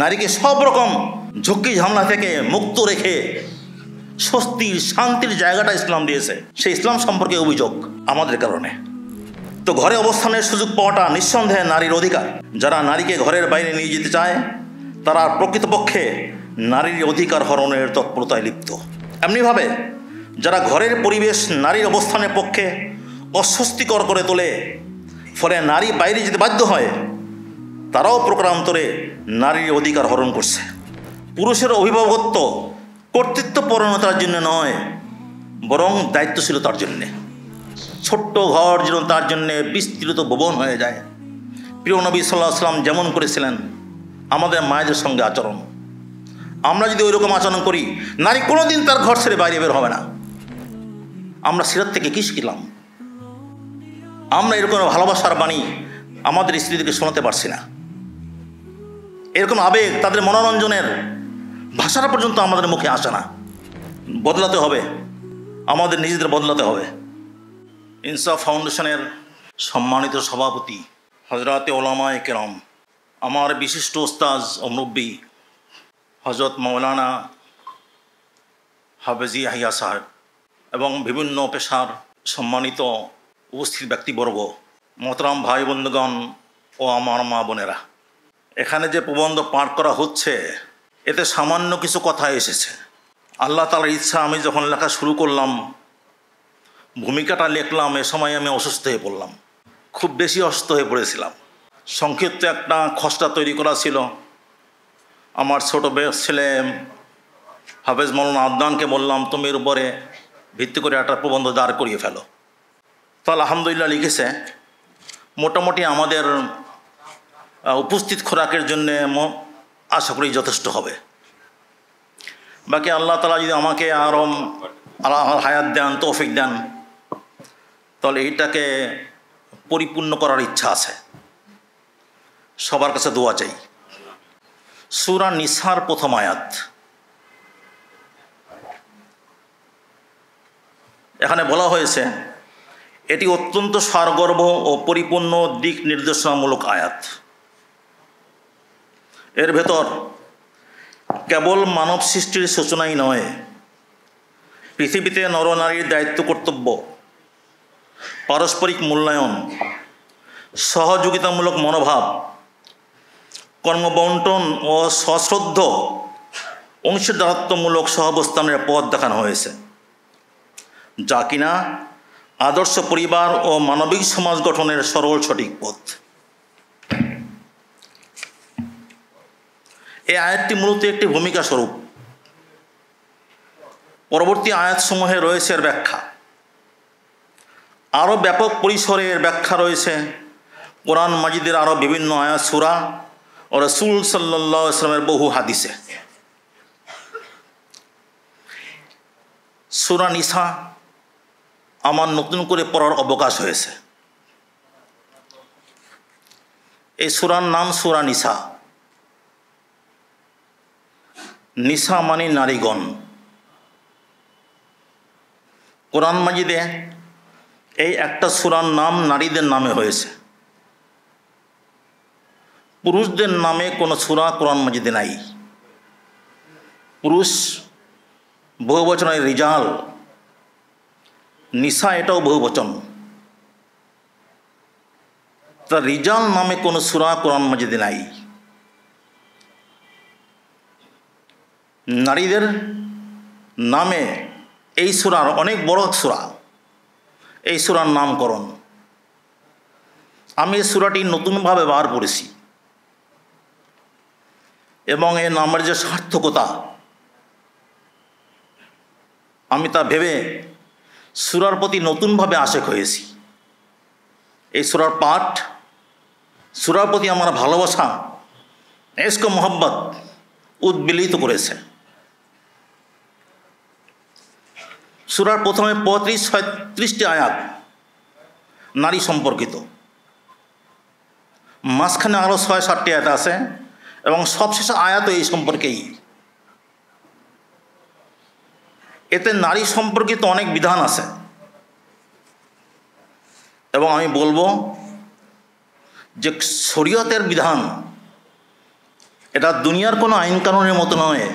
নারীকে সব রকম ঝুঁকি ঝামেলা থেকে মুক্ত রেখে স্বস্তির শান্তির জায়গাটা ইসলাম দিয়েছে। সেই ইসলাম সম্পর্কে অভিযোগ আমাদের কারণে। তো ঘরে অবস্থানের সুযোগ পাওয়াটা নিঃসন্দেহে নারীর অধিকার। যারা নারীকে ঘরের বাইরে নিয়ে যেতে চায় তারা প্রকৃতপক্ষে নারীর অধিকার হরণের তৎপরতায় লিপ্ত। এমনিভাবে যারা ঘরের পরিবেশ নারীর অবস্থানের পক্ষে অস্বস্তিকর করে তোলে, ফলে নারী বাইরে যেতে বাধ্য হয়, তারাও প্রকারান্তরে নারীর অধিকার হরণ করছে। পুরুষের অভিভাবকত্ব কর্তৃত্বপরায়ণতার জন্য নয়, বরং দায়িত্বশীলতার জন্যে। ছোট্ট ঘর যেন তার জন্যে বিস্তৃত ভবন হয়ে যায়। প্রিয় নবী সাল্লাল্লাহু আলাইহি ওয়াসাল্লাম যেমন করেছিলেন আমাদের মায়েদের সঙ্গে আচরণ, আমরা যদি ওই রকম আচরণ করি, নারী কোনোদিন তার ঘর ছেড়ে বাইরে বের হবে না। আমরা সিরাত থেকে কি শিখলাম? আমরা এরকম ভালোবাসার বাণী আমাদের স্ত্রীদেরকে শোনাতে পারছি না। এরকম আবেগ, তাদের মনোরঞ্জনের ভাষাটা পর্যন্ত আমাদের মুখে আসে না। বদলাতে হবে, আমাদের নিজেদের বদলাতে হবে। ইনসাফ ফাউন্ডেশনের সম্মানিত সভাপতি হজরতে ওলামায়ে কেরাম, আমার বিশিষ্ট ওস্তাজ ও মুরব্বী হজরত মৌলানা হাফেজি ইয়াহিয়া সাহেব এবং বিভিন্ন পেশার সম্মানিত উপস্থিত ব্যক্তিবর্গ, মোহতারাম ভাই বন্ধুগণ ও আমার মা বোনেরা, এখানে যে প্রবন্ধ পাঠ করা হচ্ছে এতে সামান্য কিছু কথা এসেছে। আল্লাহ তাআলার ইচ্ছা, আমি যখন লেখা শুরু করলাম, ভূমিকাটা লিখলাম, এ সময় আমি অসুস্থ হয়ে পড়লাম। খুব বেশি অসুস্থ হয়ে পড়েছিলাম। সংক্ষিপ্ত একটা খসড়া তৈরি করা ছিল। আমার ছোট ছেলে হাফেজ মৌলানা আদনানকে বললাম, তুমি এর উপরে ভিত্তি করে একটা প্রবন্ধ দাঁড় করিয়ে ফেলো। তো আলহামদুলিল্লাহ লিখেছে। মোটামুটি আমাদের উপস্থিত খোরাকের জন্যে আশা করি যথেষ্ট হবে। বাকি আল্লাহ তাআলা যদি আমাকে আরও হায়াত দেন, তৌফিক দেন, তাহলে এইটাকে পরিপূর্ণ করার ইচ্ছা আছে। সবার কাছে দোয়া চাই। সূরা নিসার প্রথম আয়াত। এখানে বলা হয়েছে এটি অত্যন্ত সারগর্ভ ও পরিপূর্ণ দিক নির্দেশনামূলক আয়াত। এর ভেতর কেবল মানব সৃষ্টির সূচনাই নয়, পৃথিবীতে নরনারীর দায়িত্ব কর্তব্য, পারস্পরিক মূল্যায়ন, সহযোগিতামূলক মনোভাব, কর্মবন্টন ও সশ্রদ্ধ অংশীদারত্বমূলক সহাবস্থানের পথ দেখানো হয়েছে, যা কিনা আদর্শ পরিবার ও মানবিক সমাজ গঠনের সরল সঠিক পথ। এই আয়াতটি মূলত একটি ভূমিকা স্বরূপ। পরবর্তী আয়াতসমূহে রয়েছে এর ব্যাখ্যা। আরও ব্যাপক পরিসরে এর ব্যাখ্যা রয়েছে কোরআন মাজিদের আরও বিভিন্ন আয়াত, সূরা ও রাসূল সাল্লাল্লাহু আলাইহি ওয়াসাল্লামের বহু হাদিসে। সূরা নিসা আমার নতুন করে পড়ার অবকাশ হয়েছে। এই সূরার নাম সূরা নিসা। নিসা মানে নারীগণ। কোরআন মাজিদে এই একটা সূরার নাম নারীদের নামে হয়েছে। পুরুষদের নামে কোনো সূরা কোরআন মাজিদে নাই। পুরুষ বহুবচনের রিজাল, নিসা এটাও বহুবচন। তা রিজাল নামে কোনো সূরা কোরআন মাজিদে নাই। নারীদের নামে এই সূরার অনেক বড় সূরা, এই সূরার নামকরণ। আমি এই সূরাটি নতুনভাবে বার করেছি এবং এই নামের যে সার্থকতা, আমি তা ভেবে সূরার প্রতি নতুনভাবে আশেক হয়েছি। এই সূরার পাঠ, সূরার প্রতি আমার ভালোবাসা, ইশক ও মহব্বত উদ্বেলিত করেছে। সূরার প্রথমে 35-36টি আয়াত নারী সম্পর্কিত, মাঝখানে আরও 6-7টি আয়াত আছে এবং সবশেষ আয়াতও এই সম্পর্কেই। এতে নারী সম্পর্কিত অনেক বিধান আছে এবং আমি বলবো যে শরীয়তের বিধান এটা দুনিয়ার কোনো আইন কানুনের মতো নয়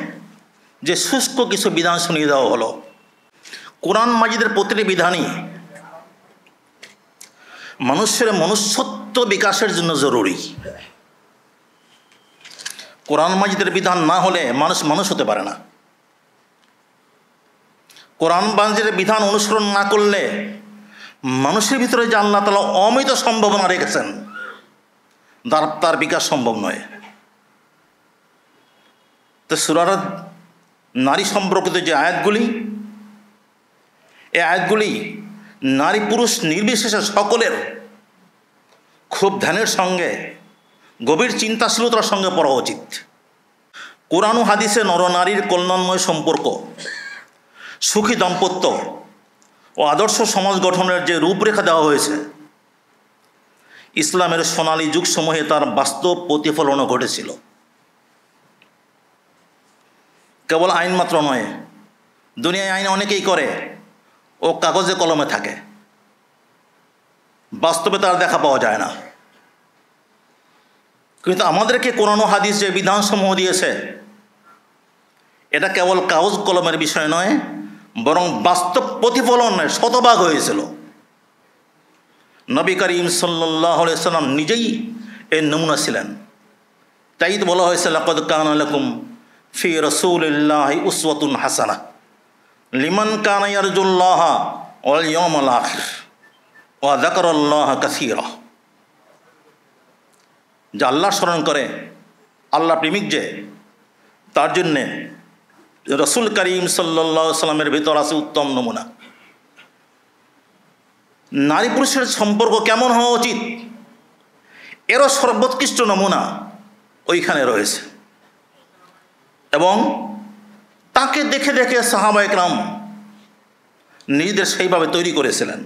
যে শুষ্ক কিছু বিধান শুনিয়ে দেওয়া হলো। কোরআন মাজিদের প্রতিটি বিধানই মানুষের মনুষ্যত্ব বিকাশের জন্য জরুরি। কোরআন মাজিদের বিধান না হলে মানুষ হতে পারে না। কোরআন মাজিদের বিধান অনুসরণ না করলে মানুষের ভিতরে যে আল্লাহ তাআলা অমিত সম্ভাবনা রেখেছেন তার বিকাশ সম্ভব নয়। তো সূরার নারী সম্পর্কিত যে আয়াতগুলি, এই আয়াতগুলি নারী পুরুষ নির্বিশেষে সকলের খুব ধ্যানের সঙ্গে গভীর চিন্তাশীলতার সঙ্গে পড়া উচিত। কোরআন ও হাদিসে নরনারীর কল্যাণময় সম্পর্ক, সুখী দাম্পত্য ও আদর্শ সমাজ গঠনের যে রূপরেখা দেওয়া হয়েছে, ইসলামের সোনালী যুগসমূহে তার বাস্তব প্রতিফলনও ঘটেছিল। কেবল আইন মাত্র নয়, দুনিয়ায় আইন অনেকেই করে ও কাগজে কলমে থাকে, বাস্তবে তার দেখা পাওয়া যায় না। কিন্তু আমাদেরকে কোরআন ও হাদিস যে বিধানসমূহ দিয়েছে, এটা কেবল কাগজ কলমের বিষয় নয়, বরং বাস্তব প্রতিফলন শতভাগ হয়েছিল। নবী করিম সাল্লাল্লাহু আলাইহি ওয়াসাল্লাম নিজেই এর নমুনা ছিলেন। তাই তো বলা হয়েছে, লাকাদ কানা লাকুম ফি রাসূলিল্লাহি উসওয়াতুন হাসানাহ লিমান কানা ইয়ারজুল্লাহা ওয়াল ইয়াউমাল আখির ওয়া যাকারাল্লাহা কাসীরা। যে আল্লাহ স্মরণ করে, আল্লাহ প্রেমিক যে, তার জন্যে রসুল করিম সাল্লাল্লাহু আলাইহি ওয়াসাল্লামের ভিতর আছে উত্তম নমুনা। নারী পুরুষের সম্পর্ক কেমন হওয়া উচিত, এরও সর্বোৎকৃষ্ট নমুনা ওইখানে রয়েছে। এবং তাকে দেখে দেখে সাহাবা একরাম নিজেদের সেইভাবে তৈরি করেছিলেন।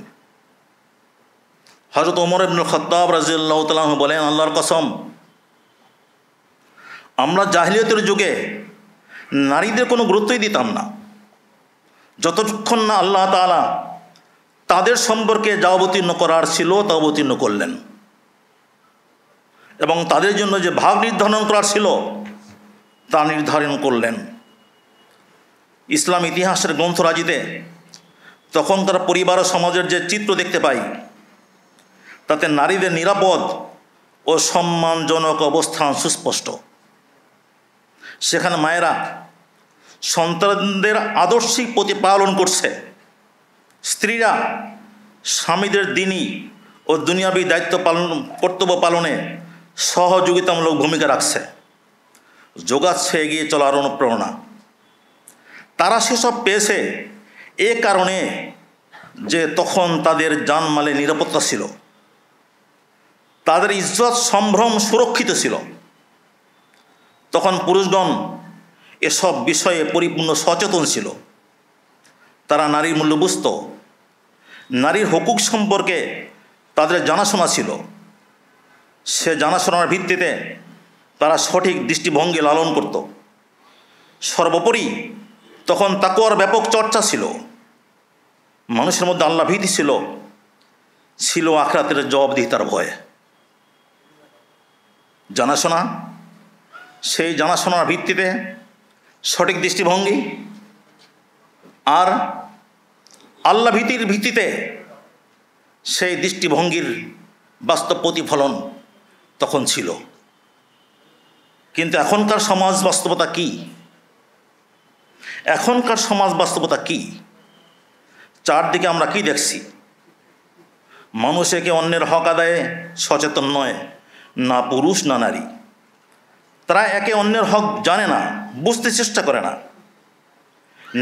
হযরত ওমর ইবনুল খাত্তাব রাদিয়াল্লাহু তাআলা আনহু বলেন, আল্লাহর কসম, আমরা জাহিলিয়াতের যুগে নারীদের কোনো গুরুত্বই দিতাম না, যতক্ষণ না আল্লাহ তাআলা তাদের সম্পর্কে যা অবতীর্ণ করার ছিল তা অবতীর্ণ করলেন, এবং তাদের জন্য যে ভাগ নির্ধারণ করার ছিল তা নির্ধারণ করলেন। ইসলাম ইতিহাসের গ্রন্থরাজিতে তখনকার পরিবার ও সমাজের যে চিত্র দেখতে পাই, তাতে নারীদের নিরাপদ ও সম্মানজনক অবস্থান সুস্পষ্ট। সেখানে মায়েরা সন্তানদের আদর্শিক প্রতিপালন করছে, স্ত্রীরা স্বামীদের দিনী ও দুনিয়াবী কর্তব্য পালনে সহযোগিতামূলক ভূমিকা রাখছে, যোগাচ্ছে এগিয়ে চলার অনুপ্রেরণা। তারা সেসব পেয়েছে এ কারণে যে তখন তাদের জানমালে নিরাপত্তা ছিল, তাদের ইজ্জত সম্ভ্রম সুরক্ষিত ছিল। তখন পুরুষগণ এসব বিষয়ে পরিপূর্ণ সচেতন ছিল। তারা নারীর মূল্য বুঝত, নারীর হকুক সম্পর্কে তাদের জানাশোনা ছিল। সে জানাশোনার ভিত্তিতে তারা সঠিক দৃষ্টিভঙ্গি লালন করত। সর্বোপরি তখন তাকওয়ার ব্যাপক চর্চা ছিল, মানুষের মধ্যে আল্লাহ ভীতি ছিল আখিরাতের জবাবদিহিতার ভয়। জানাশোনা, সেই জানাশোনার ভিত্তিতে সঠিক দৃষ্টিভঙ্গি আর আল্লাহ ভীতির ভিত্তিতে সেই দৃষ্টিভঙ্গির বাস্তব প্রতিফলন তখন ছিল। কিন্তু এখনকার সমাজ বাস্তবতা কি? এখনকার সমাজ বাস্তবতা কি? চারদিকে আমরা কি দেখছি? মানুষ একে অন্যের হক আদায়ে সচেতন নয়, না পুরুষ না নারী। তারা একে অন্যের হক জানে না, বুঝতে চেষ্টা করে না।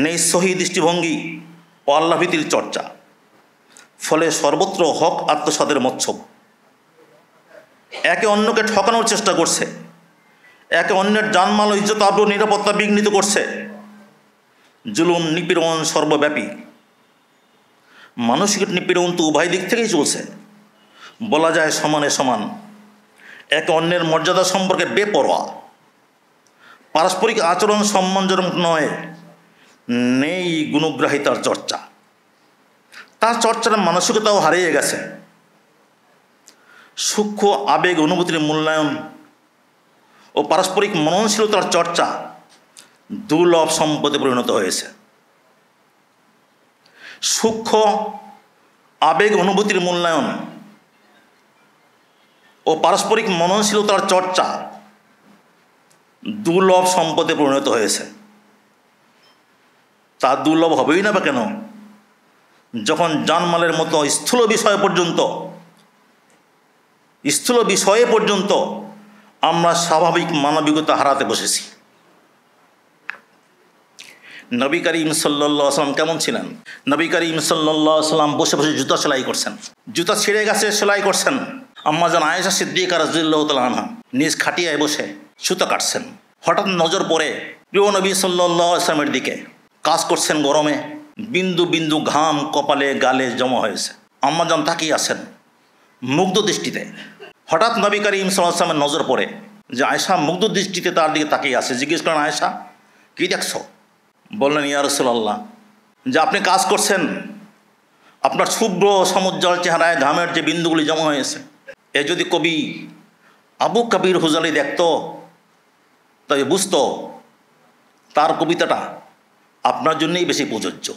নেই সহি দৃষ্টিভঙ্গি ও আল্লাহভীতির চর্চা, ফলে সর্বত্র হক আত্মসাতের মৎসব। একে অন্যকে ঠকানোর চেষ্টা করছে, একে অন্যের জানমাল ও ইজ্জত আবরু নিরাপত্তা বিঘ্নিত করছে। জুলুম নিপীড়ন সর্বব্যাপী। মানসিক নিপীড়ন তো উভয় দিক থেকেই চলছে, বলা যায় সমানে সমান। একে অন্যের মর্যাদা সম্পর্কে বেপরোয়া, পারস্পরিক আচরণ সম্মানজনক নয়, নেই গুণগ্রাহিতার চর্চা। তার চর্চার মানসিকতাও হারিয়ে গেছে। সূক্ষ্ম আবেগ অনুভূতির মূল্যায়ন ও পারস্পরিক মননশীলতার চর্চা দুর্লভ সম্পদে পরিণত হয়েছে। সূক্ষ্ম আবেগ অনুভূতির মূল্যায়ন ও পারস্পরিক মননশীলতার চর্চা দুর্লভ সম্পদে পরিণত হয়েছে। তা দুর্লভ হবেই না বা কেন, যখন জানমালের মতো স্থূল বিষয়ে পর্যন্ত আমরা স্বাভাবিক মানবিকতা হারাতে বসেছি। নবী করিম সাল্লাল্লাহু আলাইহি ওয়াসাল্লাম কেমন ছিলেন? নবী করিম সাল্লাল্লাহু আলাইহি ওয়াসাল্লাম বসে বসে জুতা সেলাই করছেন, জুতা ছিঁড়ে গেছে সেলাই করছেন। আম্মা জান আয়েশা সিদ্দিকা রাদিয়াল্লাহু তাআলা আনহা নিজ খাটিয়ায় বসে সুতা কাটছেন। হঠাৎ নজর পড়ে প্রিয় নবী সাল্লাল্লাহু আলাইহি ওয়াসাল্লামের দিকে। কাজ করছেন গরমে, বিন্দু বিন্দু ঘাম কপালে গালে জমা হয়েছে। আম্মা জান তাকিয়ে আছেন মুগ্ধ দৃষ্টিতে। হঠাৎ নবী করিম সাল্লাল্লাহু আলাইহি ওয়াসাল্লামের নজর পড়ে যে আয়েশা মুগ্ধ দৃষ্টিতে তার দিকে তাকিয়ে আছে। জিজ্ঞেস করেন, আয়েশা কী দেখছো? বললেন, ইয়া রাসূলুল্লাহ, যে আপনি কাজ করছেন, আপনার শুভ্র সমুজ্জ্বল চেহারায় ঘামের যে বিন্দুগুলি জমা হয়েছে, এ যদি কবি আবু কবির হুজালি দেখত তবে বুঝতো তার কবিতাটা আপনার জন্যই বেশি প্রযোজ্য।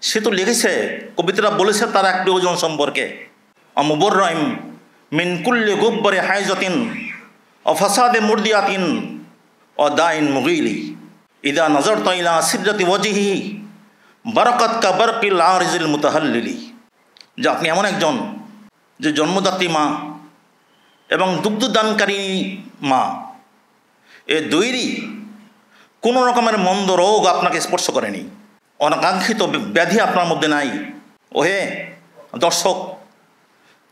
সে তো লিখেছে, কবিতাটা বলেছে তার এক প্রিয়জন সম্পর্কে, মুবররাইম মিন কুল্লি গুব্বারে হাইজাতিন ও ফাসাদে মুরদিয়াতিন ও দাইন মুগিলি ইদা নজরতা ইলা সিদরাতি ওয়াজহি বারাকাত কা বারকিল আরিজিল মুতাহাল্লিলি। যে আপনি এমন একজন যে জন্মদাত্রী মা এবং দুগ্ধদানকারী মা, এ দুইরই কোনো রকমের মন্দ রোগ আপনাকে স্পর্শ করেনি, অনাকাঙ্ক্ষিত ব্যাধি আপনার মধ্যে নাই। ওহে দর্শক,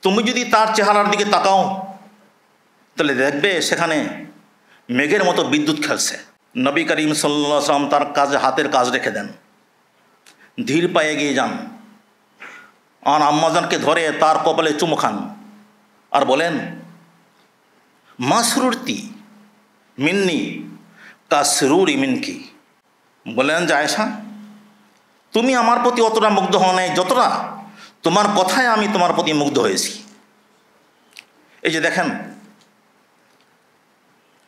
তুমি যদি তার চেহারার দিকে তাকাও তাহলে দেখবে সেখানে মেঘের মতো বিদ্যুৎ খেলছে। নবী করিম সাল্লাল্লাহু আলাইহি ওয়াসাল্লাম তার কাজে হাতের কাজ রেখে দেন, ধীর পায়ে এগিয়ে যান, আর আম্মাজানকে ধরে তার কপালে চুমু খান আর বলেন, মাসরুরতি মিন্নি কাসরুরি মিনকি। বলেন যে আয়েশা, তুমি আমার প্রতি অতটা মুগ্ধ হও নাই যতটা তোমার কথায় আমি তোমার প্রতি মুগ্ধ হয়েছি। এই যে দেখেন,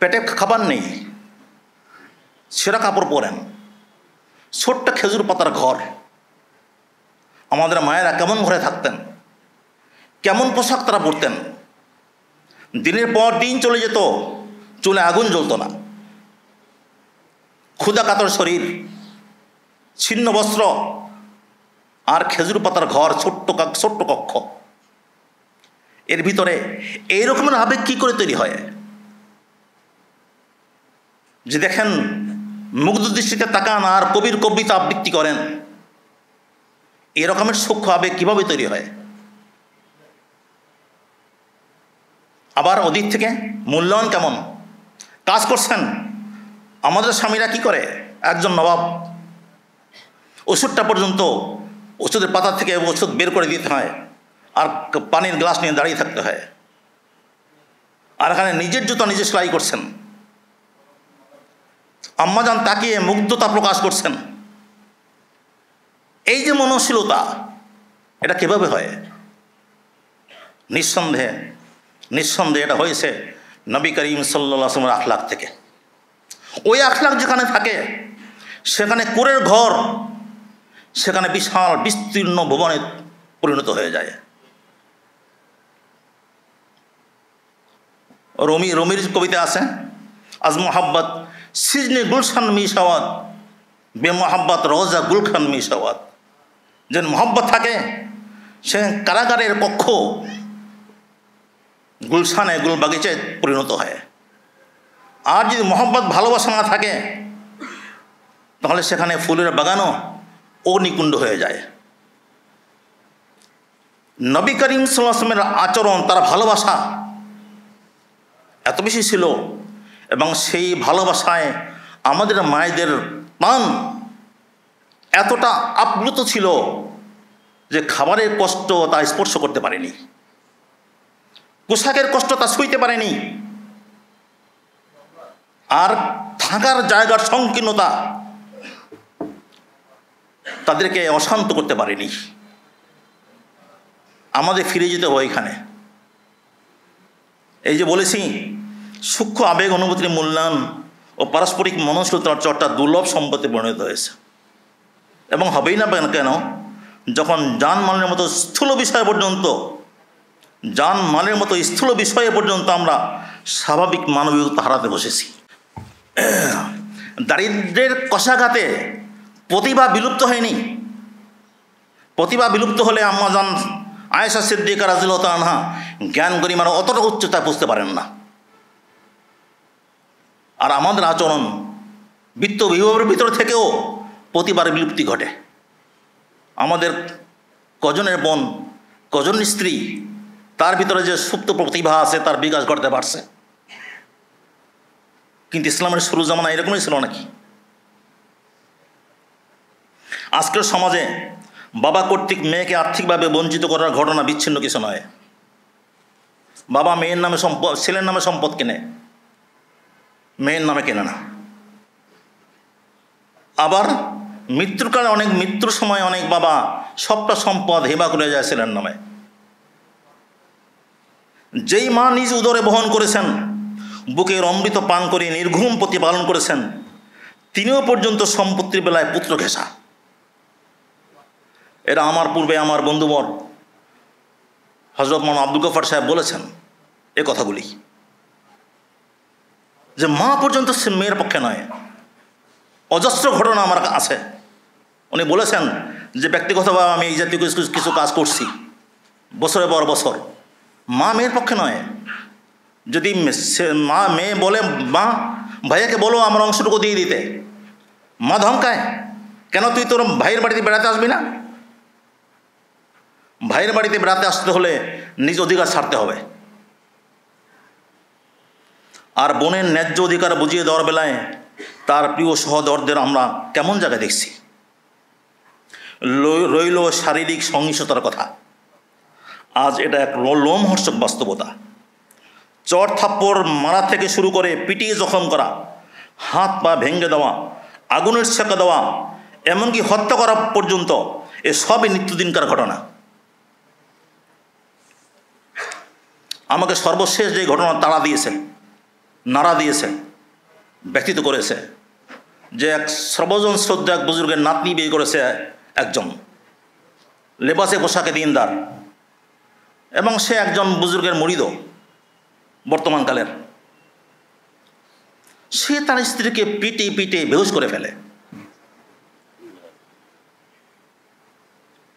পেটে খাবার নেই, ছেঁড়া কাপড় পরেন, ছোট্ট খেজুর পাতার ঘর। আমাদের মায়েরা কেমন ঘরে থাকতেন, কেমন পোশাক তারা পরতেন। দিনের পর দিন চলে যেত, চুলে আগুন জ্বলত না, ক্ষুধা কাতর শরীর, ছিন্ন বস্ত্র আর খেজুর পাতার ঘর, ছোট্ট কক্ষ। এর ভিতরে এই রকমের আবেগ কী করে তৈরি হয়? যে দেখেন, মুগ্ধ দৃষ্টিতে তাকান আর কবির কবিতা আবৃত্তি করেন, এ রকমের সূক্ষ্ম আবেগ কীভাবে তৈরি হয়? আবার ওদিক থেকে মূল্যায়ন কেমন? কাজ করছেন, আমাদের স্বামীরা কি করে? একজন নবাব, ওষুধটা পর্যন্ত ওষুধের পাতা থেকে ওষুধ বের করে দিতে হয় আর পানির গ্লাস নিয়ে দাঁড়িয়ে থাকতে হয়। আর এখানে নিজের জুতা নিজে সেলাই করছেন, আম্মাজান তাকিয়ে মুগ্ধতা প্রকাশ করছেন। এই যে মননশীলতা, এটা কিভাবে হয়? নিঃসন্দেহে এটা হয়েছে নবী করিম সাল্লাল্লাহু আলাইহি ওয়াসাল্লামের আখলাক থেকে। ওই আখলাক যেখানে থাকে সেখানে কুঁড়ের ঘর সেখানে বিশাল বিস্তীর্ণ ভবনে পরিণত হয়ে যায়। রমির কবিতা আছে, আজ মোহাব্বত সিজনে গুলশান মিশাওয়াত বে মোহাব্বত রোজা গুলখান মিশাওয়াত। যে মোহাব্বত থাকে সে কারাগারের কক্ষ গুলশানে গুলবাগিচায় পরিণত হয়। আর যদি মোহাব্বত ভালোবাসা না থাকে তাহলে সেখানে ফুলের বাগানও অগ্নিকুণ্ড হয়ে যায়। নবী করিম সাল্লাল্লাহু আলাইহি ওয়াসাল্লামের আচরণ, তার ভালোবাসা এত বেশি ছিল এবং সেই ভালোবাসায় আমাদের মায়েদের প্রাণ এতটা আপ্লুত ছিল যে খাবারের কষ্ট তা স্পর্শ করতে পারেনি, পোশাকের কষ্ট তা সইতে পারেনি, আর থাকার জায়গার সংকীর্ণতা তাদেরকে অশান্ত করতে পারেনি। আমাদের ফিরে যেতে হয় এখানে। এই যে বলেছি সূক্ষ্ম আবেগ অনুভূতির মূল্যায়ন ও পারস্পরিক মননশীলতার চর্চা দুর্লভ সম্পত্তি পরিণত হয়েছে, এবং হবেই না কেন যখন জানমালের মতো স্থূল বিষয় পর্যন্ত আমরা স্বাভাবিক মানবিকতা হারাতে বসেছি। দারিদ্র্যের কষাঘাতে প্রতিভা বিলুপ্ত হয়নি। প্রতিভা বিলুপ্ত হলে আম্মা জান আয়েশা সিদ্দিকা রাদিয়াল্লাহু তাআলা আনহা জ্ঞান গরিমার অতটা উচ্চতায় বুঝতে পারেন না। আর আমাদের আচরণ বিত্ত বিভাগের ভিতর থেকেও প্রতিবার বিলুপ্তি ঘটে। আমাদের কজনের বোন, কজনের স্ত্রী, তার ভিতরে যে সুপ্ত প্রতিভা আছে তার বিকাশ ঘটতে পারছে। কিন্তু ইসলামের শুরু জামানা এরকমই ছিল নাকি? আজকের সমাজে বাবা কর্তৃক মেয়েকে আর্থিকভাবে বঞ্চিত করার ঘটনা বিচ্ছিন্ন কিছু নয়। বাবা মেয়ের নামে সম্পদ, ছেলের নামে সম্পদ কেনে, মেয়ের নামে কেনে না। আবার মৃত্যুর সময় অনেক বাবা সবটা সম্পদ হেবা করে যায় ছেলের নামে। যেই মা নিজ উদরে বহন করেছেন, বুকের অমৃত পান করে নির্ঘুম প্রতিপালন করেছেন, তিনিও পর্যন্ত সম্পত্তির বেলায় পুত্র ঘেঁষা। এরা আমার পূর্বে আমার বন্ধুবর হযরত মাওলানা আব্দুল গফফার সাহেব বলেছেন এ কথাগুলি, যে মা পর্যন্ত সে মেয়ের পক্ষে নয়। অজস্র ঘটনা আমার আছে। উনি বলেছেন যে ব্যক্তিগতভাবে আমি এই জাতীয় কিছু কাজ করছি বছরের পর বছর, মা মেয়ের পক্ষে নয়। যদি মেয়ে বলে মা ভাইয়াকে বলো আমার অংশটুকু দিয়ে দিতে, মা ধমকায়, কেন তুই তোর ভাইয়ের বাড়িতে বেড়াতে আসবি না? ভাইয়ের বাড়িতে বেড়াতে আসতে হলে নিজ অধিকার ছাড়তে হবে। আর বোনের ন্যায্য অধিকার বুঝিয়ে দেওয়ার বেলায় তার প্রিয় সহদরদের আমরা কেমন জায়গায় দেখছি। রইল শারীরিক সহিংসতার কথা। আজ এটা এক লোমহর্ষক বাস্তবতা। চর থাপ্পড় মারা থেকে শুরু করে পিটিয়ে জখম করা, হাত পা ভেঙে দেওয়া, আগুনের ছেঁকা দেওয়া, এমনকি হত্যা করা পর্যন্ত এসবই নিত্যদিনকার ঘটনা। আমাকে সর্বশেষ যে ঘটনা নাড়া দিয়েছে, ব্যক্তিত করেছে, যে এক সর্বজন শ্রদ্ধা এক বুজুর্গের নাতনি বিয়ে করেছে একজন লেবাসে পোশাকে দিনদার, এবং সে একজন বুজুর্গের মুরিদ বর্তমানকালের। সে তার স্ত্রীকে পিটে বেহুশ করে ফেলে।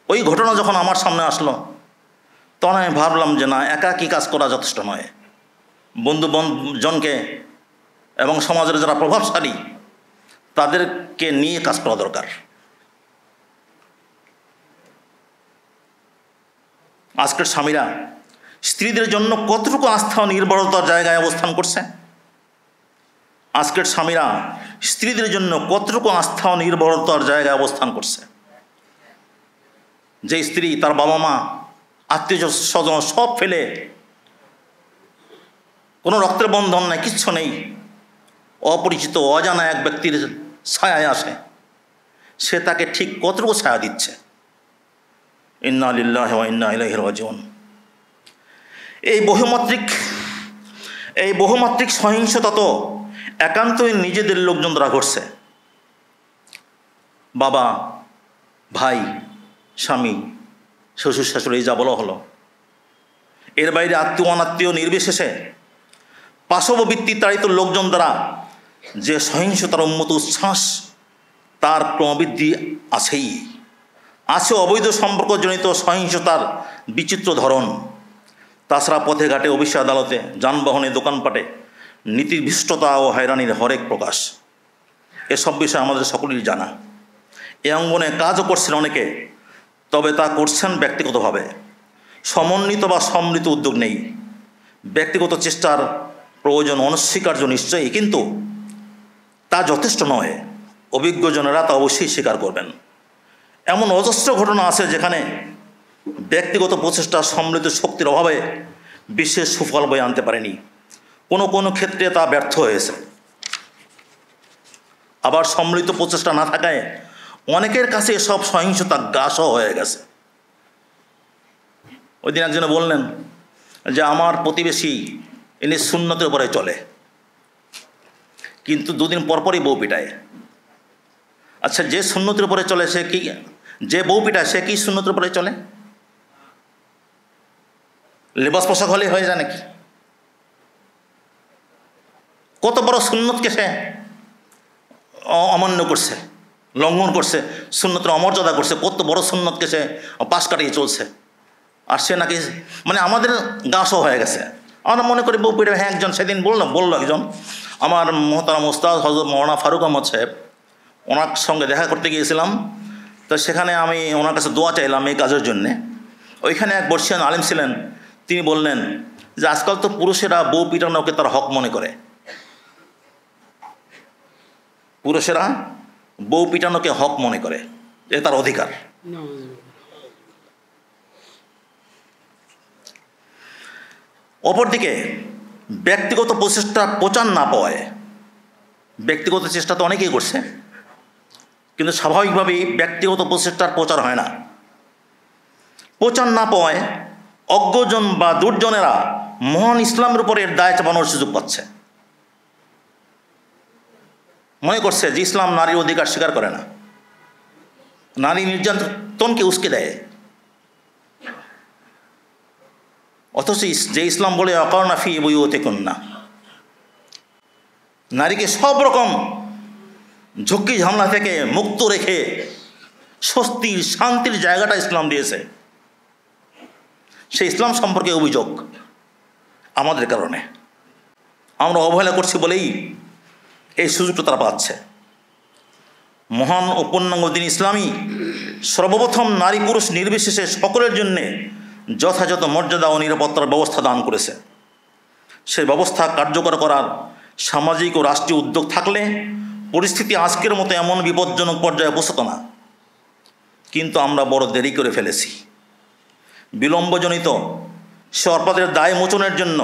ওই ঘটনা যখন আমার সামনে আসলো তখন আমি ভাবলাম যে না, একাকী কাজ করা যথেষ্ট নয়। বন্ধুজনকে এবং সমাজের যারা প্রভাবশালী তাদেরকে নিয়ে কাজ করা দরকার। আজকের স্বামীরা স্ত্রীদের জন্য কতটুকু আস্থা ও নির্ভরতার জায়গায় অবস্থান করছে? আজকের স্বামীরা স্ত্রীদের জন্য কতটুকু আস্থা ও নির্ভরতার জায়গায় অবস্থান করছে? যে স্ত্রী তার বাবা মা আত্মীয় স্বজন সব ফেলে, কোনো রক্তের বন্ধন নাই, কিচ্ছু নেই, অপরিচিত অজানা এক ব্যক্তির ছায়ায় আসে, সে তাকে ঠিক কতটুকু ছায়া দিচ্ছে? ইন্না লিল্লাহি ওয়া ইন্না ইলাইহি রাজিউন। এই বহুমাত্রিক সহিংসতা তো একান্তই নিজেদের লোকজন দ্বারা ঘটছে। বাবা, ভাই, স্বামী, শ্বশুর শাশুড়ি যা বলা হলো, এর বাইরে আত্মীয় অনাত্মীয় নির্বিশেষে পাশববৃত্তি তাড়িত লোকজন দ্বারা যে সহিংসতার উন্মত উচ্ছ্বাস, তার ক্রমবৃদ্ধি আছেই। আছে অবৈধ সম্পর্কজনিত সহিংসতার বিচিত্র ধরন। তাছাড়া পথে ঘাটে, অফিসে আদালতে, যানবাহনে, দোকানপাটে নীতিভ্রষ্টতা ও হয়রানির হরেক প্রকাশ। এসব বিষয় আমাদের সকলেরই জানা। এ অঙ্গনে কাজও করছেন অনেকে, তবে তা করছেন ব্যক্তিগতভাবে। সমন্বিত বা সম্মিলিত উদ্যোগ নেই। ব্যক্তিগত চেষ্টার প্রয়োজন অনস্বীকার্য নিশ্চয়ই, কিন্তু তা যথেষ্ট নয়। অভিজ্ঞজনেরা তা অবশ্যই স্বীকার করবেন। এমন অজস্র ঘটনা আছে যেখানে ব্যক্তিগত প্রচেষ্টা সম্মিলিত শক্তির অভাবে বিশেষ সুফল বয়ে আনতে পারেনি। কোনো ক্ষেত্রে তা ব্যর্থ হয়েছে। আবার সম্মিলিত প্রচেষ্টা না থাকায় অনেকের কাছে এসব সহিংসতা গ্রাসও হয়ে গেছে। ওই দিন একজনে বললেন যে আমার প্রতিবেশী ইনি সুন্নতের উপরে চলে, কিন্তু দুদিন পরপরই বউ পিটায়। আচ্ছা, যে সুন্নতের উপরে চলে সে কি, যে বউ পিটায় সে কি সুন্নতের উপরে চলে? লেবাস পোশাক হলেই হয়ে যায় নাকি? কত বড় সুন্নতকে সে অমান্য করছে, লঙ্ঘন করছে, সুন্নতের অমর্যাদা করছে, কত বড় সুন্নতকে সে পাশ কাটিয়ে চলছে। আর সে নাকি মানে আমাদের গাছও হয়ে গেছে। আমরা মনে করি বউ পিটে। হ্যাঁ, একজন সেদিন বললো একজন আমার মোহতারাম উস্তাদ হযরত মাওলানা ফারুক আহমদ সাহেব, ওনার সঙ্গে দেখা করতে গিয়েছিলাম। তো সেখানে আমি ওনার কাছে দোয়া চাইলাম এই কাজের জন্যে। ওইখানে এক বর্ষিয়ান আলিম ছিলেন, তিনি বললেন যে আজকাল তো পুরুষেরা বউ পিটানোকে তার হক মনে করে। পুরুষেরা বউ পিটানোকে হক মনে করে, এ তার অধিকার। অপরদিকে ব্যক্তিগত প্রচেষ্টা প্রচার না পাওয়ায়, ব্যক্তিগত চেষ্টা তো অনেকেই করছে, কিন্তু স্বাভাবিকভাবেই ব্যক্তিগত প্রচেষ্টার প্রচার হয় না। প্রচার না পাওয়ায় অজ্ঞজন বা দুর্জনেরা মহান ইসলামের উপরে এর দায় চাপানোর সুযোগ পাচ্ছে। মনে করছে যে ইসলাম নারীর অধিকার স্বীকার করে না, নারী নির্যাতনকে উস্কে দেয়। অথচ যে ইসলাম বলে অকারণা ফি বুয়ুতিকুন্না, নারীকে সব রকম ঝক্কি ঝামেলা থেকে মুক্ত রেখে স্বস্তির শান্তির জায়গাটা ইসলাম দিয়েছে। সেই ইসলাম সম্পর্কে অভিযোগ আমাদের কারণে, আমরা অবহেলা করছি বলেই এই সুযোগটা তারা পাচ্ছে। মহান ও পূর্ণাঙ্গ দ্বীন ইসলামী সর্বপ্রথম নারী পুরুষ নির্বিশেষে সকলের জন্যে যথাযথ মর্যাদা ও নিরাপত্তার ব্যবস্থা দান করেছে। সেই ব্যবস্থা কার্যকর করার সামাজিক ও রাষ্ট্রীয় উদ্যোগ থাকলে পরিস্থিতি আজকের মতো এমন বিপজ্জনক পর্যায়ে পৌঁছত না। কিন্তু আমরা বড় দেরি করে ফেলেছি। বিলম্বজনিত সে অপরাধের দায় মোচনের জন্য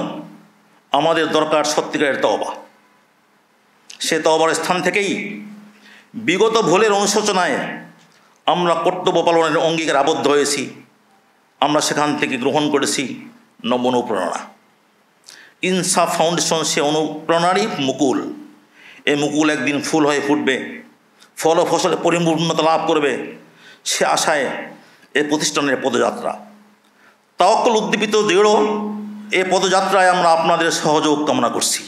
আমাদের দরকার সত্যিকারের তওবা। সে তওবার স্থান থেকেই বিগত ভুলের অনুশোচনায় আমরা কর্তব্য পালনের অঙ্গীকার আবদ্ধ হয়েছি। আমরা সেখান থেকে গ্রহণ করেছি নব অনুপ্রেরণা। ইনসাফ ফাউন্ডেশন সে অনুপ্রেরণারই মুকুল। এই মুকুল একদিন ফুল হয়ে ফুটবে, ফল ও ফসলে পরিপূর্ণতা লাভ করবে, সে আশায় এই প্রতিষ্ঠানের পদযাত্রা। তাওয়াক্কুল উদ্দীপিত দৃঢ় এই পদযাত্রায় আমরা আপনাদের সহযোগ কামনা করছি।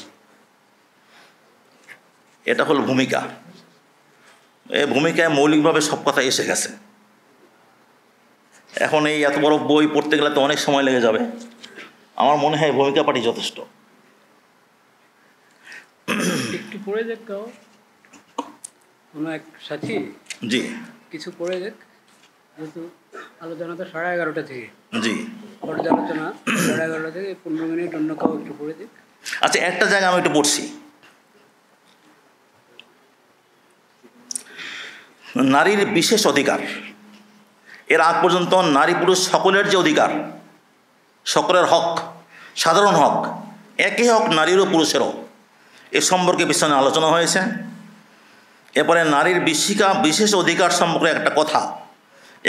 এটা হল ভূমিকা। এই ভূমিকায় মৌলিকভাবে সব কথা এসে গেছে। এখন এই এত বড় বই পড়তে গেলে তো অনেক সময় লেগে যাবে। আমার মনে হয় ভূমিকা পাঠই যথেষ্ট। একটু পড়ে দেখ কোনো এক সাথী, জি কিছু পড়ে দেখ, যেহেতু আলোচনা তো 11:30 থেকে। জি, পর্যালোচনা 11:30 থেকে 15 মিনিট অন্য কেউ একটু পড়ে দেখ। আচ্ছা, একটা জায়গা আমি একটু পড়ছি। নারীর বিশেষ অধিকার, এর আগ পর্যন্ত নারী পুরুষ সকলের যে অধিকার, সকলের হক, সাধারণ হক, একই হক নারীরও পুরুষেরও, এ সম্পর্কে পিছনে আলোচনা হয়েছে। এরপরে নারীর বিশেষ অধিকার সম্পর্কে একটা কথা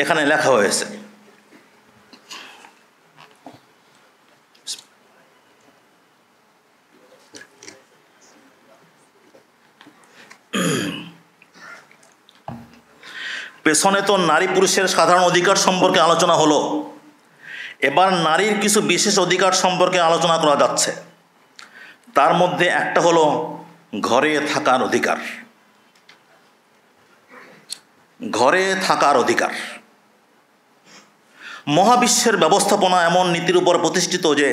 এখানে লেখা হয়েছে। পেছনে তো নারী পুরুষের সাধারণ অধিকার সম্পর্কে আলোচনা হলো, এবার নারীর কিছু বিশেষ অধিকার সম্পর্কে আলোচনা করা যাচ্ছে। তার মধ্যে একটা হলো ঘরে থাকার অধিকার। ঘরে থাকার অধিকার। মহাবিশ্বের ব্যবস্থাপনা এমন নীতির উপর প্রতিষ্ঠিত যে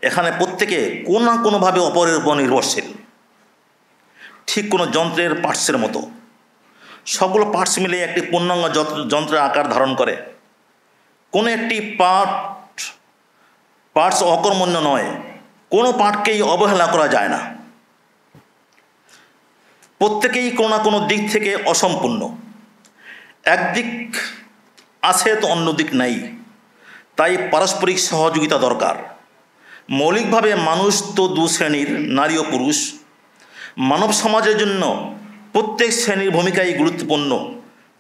এখানে প্রত্যেকে কোনো না কোনোভাবে অপরের উপর নির্ভরশীল। ঠিক কোনো যন্ত্রের পার্টসের মতো সবগুলো পার্টস মিলে একটি পূর্ণাঙ্গ যন্ত্রের আকার ধারণ করে। কোনো একটি পার্টস অকর্মণ্য নয়, কোনো পার্টকেই অবহেলা করা যায় না। প্রত্যেকেই কোনো না কোনো দিক থেকে অসম্পূর্ণ। একদিক আছে তো অন্য দিক নাই, তাই পারস্পরিক সহযোগিতা দরকার। মৌলিকভাবে মানুষ তো দু শ্রেণীর, নারী ও পুরুষ। মানব সমাজের জন্য প্রত্যেক শ্রেণীর ভূমিকাই গুরুত্বপূর্ণ,